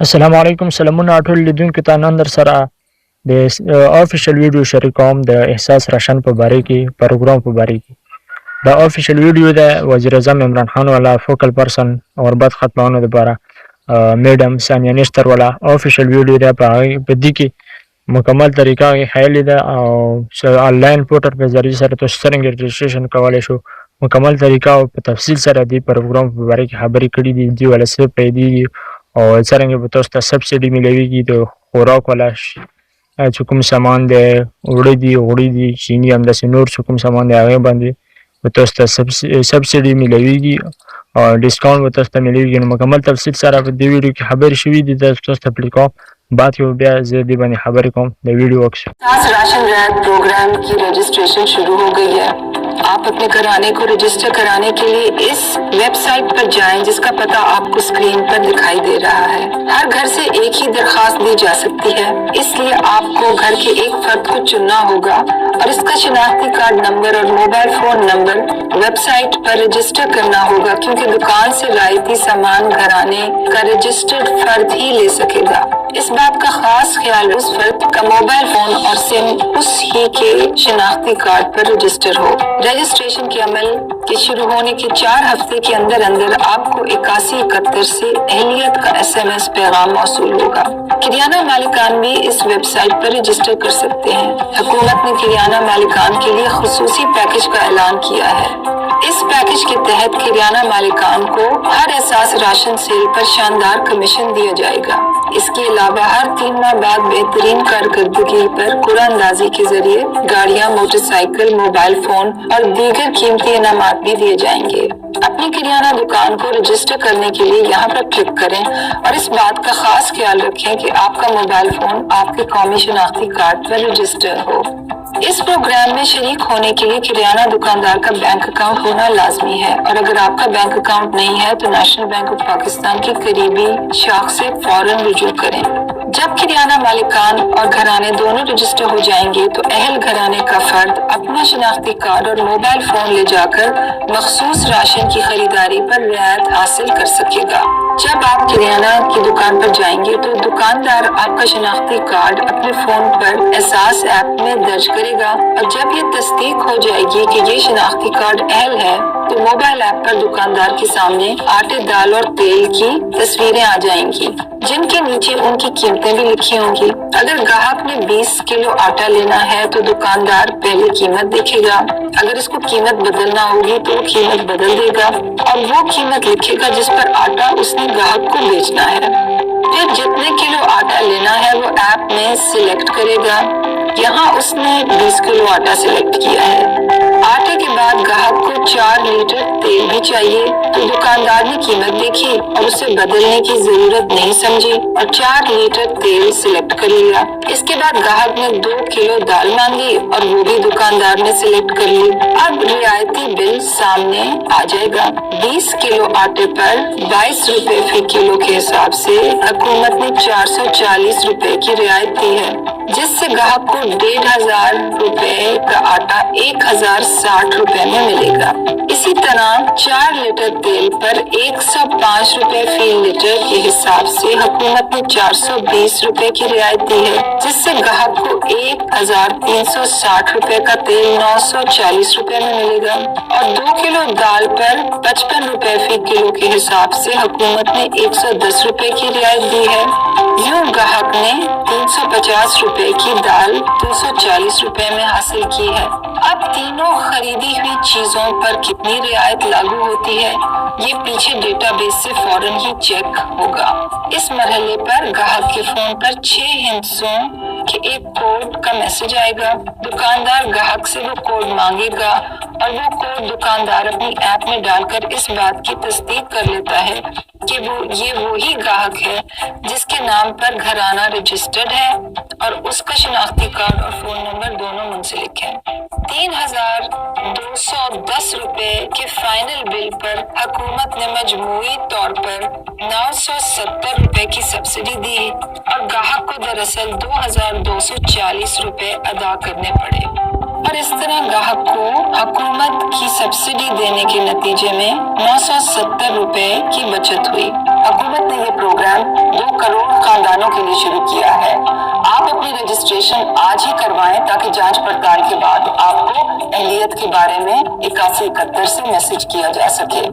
السلام علیکم سلامونه ټول لیدونکو ته نن در سره د افیشل ویډیو شریکوم د احساس راشن په باره کې پروګرام په باره کې دا افیشل ویډیو د وزیر اعظم عمران خان والا فوکل پرسن غربت ختمولو لپاره میډم ثانیه نشتر والا افیشل ویډیو ده په دې کې مکمل طریقه یې خیالي ده او آنلاین پورټل په ذریعه سره تاسو څنګه رجسټریشن کولی شو مکمل طریقه او په تفصیل سره د پروګرام په باره کې خبرې کړي دي دوی والا څه پیدا دي او څرنګه به تاسو ته سبسایډي میلاویږي د خوراک والا چې کوم سامان دی غوړي دي چیني همداسې نور چې کوم سامان دی هغې باندې به تاسو ته سبسایډي میلاویږي او ډسکاونټ به تاسو ته میلاویږي نو مکمل تفصیل سره په دې ویډیو کې خبرې شوي دي تاسو ته پلی کوم بعد کې بیا زه دې باندې خبرې کوم د ویډیو اکثر एहसास राशन रैक प्रोग्राम की रजिस्ट्रेशन शुरू हो गई है। आप अपने घराने को रजिस्टर कराने के लिए इस वेबसाइट पर जाएं जिसका पता आपको स्क्रीन पर दिखाई दे रहा है। हर घर से एक ही दरखास्त दी जा सकती है, इसलिए आपको घर के एक फर्द को चुनना होगा और इसका शनाख्ती कार्ड नंबर और मोबाइल फोन नंबर वेबसाइट पर रजिस्टर करना होगा, क्योंकि दुकान से लायती सामान घराने का रजिस्टर्ड फर्द ही ले सकेगा। इस बात का खास ख्याल उस फर्द का मोबाइल फोन और सिम उस ही के शनाख्ती कार्ड पर रजिस्टर हो। रजिस्ट्रेशन के अमल के शुरू होने के 4 हफ्ते के अंदर अंदर आपको 8171 से अहलियत का SMS पैगाम मौसूल होगा। किराना मालिकान भी इस वेबसाइट पर रजिस्टर कर सकते हैं। हुकूमत ने किराना मालिकान के लिए खुसूसी पैकेज का ऐलान किया है। इस पैकेज के तहत किराना मालिकान को हर एहसास राशन सेल पर शानदार कमीशन दिया जाएगा। इसके अलावा हर 3 माह बाद बेहतरीन कारकर्दगी पर कुरानंदाजी के जरिए गाड़ियां, मोटरसाइकिल, मोबाइल फोन और दीगर कीमती इनामात भी दिए जाएंगे। अपनी किराना दुकान को रजिस्टर करने के लिए यहाँ पर क्लिक करें और इस बात का खास ख्याल रखें कि आपका मोबाइल फोन आपके कौमी शनाख्ती कार्ड पर रजिस्टर हो। इस प्रोग्राम में शरीक होने के लिए किराना दुकानदार का बैंक अकाउंट होना लाजमी है, और अगर आपका बैंक अकाउंट नहीं है तो नेशनल बैंक ऑफ पाकिस्तान की करीबी शाख से फौरन रुजू करें। जब किराना मालिकान और घराने दोनों रजिस्टर हो जाएंगे तो अहल घराने का फर्द अपना शनाख्ती कार्ड और मोबाइल फोन ले जाकर मखसूस राशन की खरीदारी पर रियायत हासिल कर सकेगा। जब आप किराना की दुकान पर जाएंगे तो दुकानदार आपका शनाख्ती कार्ड अपने फोन पर एहसास ऐप में दर्ज करेगा, और जब ये तस्दीक हो जाएगी कि ये शनाख्ती कार्ड अहल है तो मोबाइल ऐप पर दुकानदार के सामने आटे, दाल और तेल की तस्वीरें आ जाएंगी जिनके नीचे उनकी कीमतें भी लिखी होंगी। अगर ग्राहक ने 20 किलो आटा लेना है तो दुकानदार पहले कीमत देखेगा, अगर इसको कीमत बदलना होगी तो वो कीमत बदल देगा और वो कीमत लिखेगा जिस पर आटा उसने ग्राहक को बेचना है। फिर जितने किलो आटा लेना है वो ऐप में सिलेक्ट करेगा। यहाँ उसने 20 किलो आटा सिलेक्ट किया है। आटे के बाद ग्राहक को 4 लीटर तेल भी चाहिए, तो दुकानदार ने कीमत देखी और उसे बदलने की जरूरत नहीं समझी और 4 लीटर तेल सिलेक्ट कर लिया। इसके बाद ग्राहक ने 2 किलो दाल मांगी और वो भी दुकानदार ने सिलेक्ट कर ली। अब रियायती बिल सामने आ जाएगा। 20 किलो आटे पर 22 रुपए फी किलो के हिसाब से हुकूमत ने 440 रुपए की रियायत दी है, जिससे ग्राहक को 1500 रुपए का आटा 1060 रुपए में मिलेगा। इसी तरह 4 लीटर तेल पर 105 रुपए फी लीटर के हिसाब से हुकूमत ने 420 रुपए की रियायत दी है, जिससे ग्राहक को 1360 रुपए का तेल 940 रुपए में मिलेगा। और 2 किलो दाल पर 55 रुपए फी किलो के हिसाब से हुकूमत ने 110 रुपए की रियायत दी है। यूं ग्राहक ने 350 रुपए की दाल 240 रुपए में हासिल की है। अब तीनों खरीदी हुई चीजों पर कितनी रियायत लागू होती है ये पीछे डेटाबेस से फौरन ही चेक होगा। इस मरहले पर ग्राहक के फोन पर 6 हिस्सों के एक कोड का मैसेज आएगा। दुकानदार ग्राहक से वो कोड मांगेगा और वो कोड दुकानदार अपनी ऐप में डालकर इस बात की तस्दीक कर लेता है कि ये वही ग्राहक है जिसके नाम पर घराना रजिस्टर्ड है और उसका शनाख्ती कार्ड और फोन नंबर दोनों मुंसलिक है। 3210 रुपए के फाइनल बिल पर हुकूमत ने मजमूई तौर पर 970 रुपए की सब्सिडी दी और ग्राहक को दरअसल 2240 रुपए अदा करने पड़े, और इस तरह ग्राहक को हुकूमत की सब्सिडी देने के नतीजे में 970 रुपए की बचत हुई। हुकूमत ने ये प्रोग्राम 2 करोड़ दिनों के लिए शुरू किया है। आप अपनी रजिस्ट्रेशन आज ही करवाएं ताकि जांच पड़ताल के बाद आपको अहलियत के बारे में 8171 से मैसेज किया जा सके।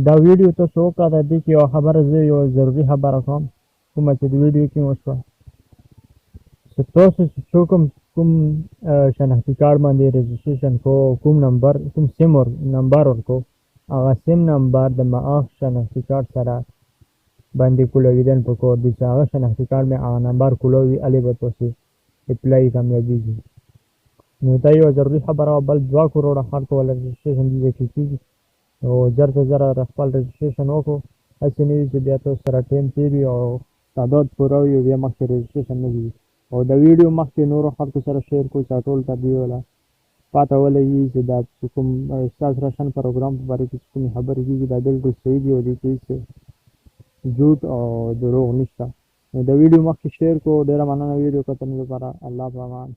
دا ویډیو ته څو کاته دی کې یو خبره زه یو ضروري خبره کوم کومه چې د ویډیو کې وشوه چې تاسو چې کوم شناختی کارت باندې رجسټریشن کو کوم نمبر کوم سیم نمبر ورکو هغه سیم نمبر د معاف شناختی کارت سره باندې کولویدل پکور دي چې هغه شناختی کارت مې هغه نمبر کولوي الې به تاسو اپلای کامیابیږي نو دا یو ضروري خبره بل 2 کروڑه خلکو ول رجسټریشن دي کیږي او زر خپل رجسټریشن وکړو هسې نه وي چې بیا تاسو سره ټایم تېر وي او تعداد پوره وي او بیا مخکې رجسټریشن نه وي او د ویډیو مخکې نورو خلکو سره شیر کړو چې ټول ته دې وله پاته ولګي چې دا کوم احساس راشن پروګرام په باره کې کومې خبرې کېږي دا بالکل صحیح دي او دې کې هېڅ جھوټ او دروغ نشته نو د ویډیو مخکې شیر کړو ډېره مننه ویډیو کتنې لپاره الله په امان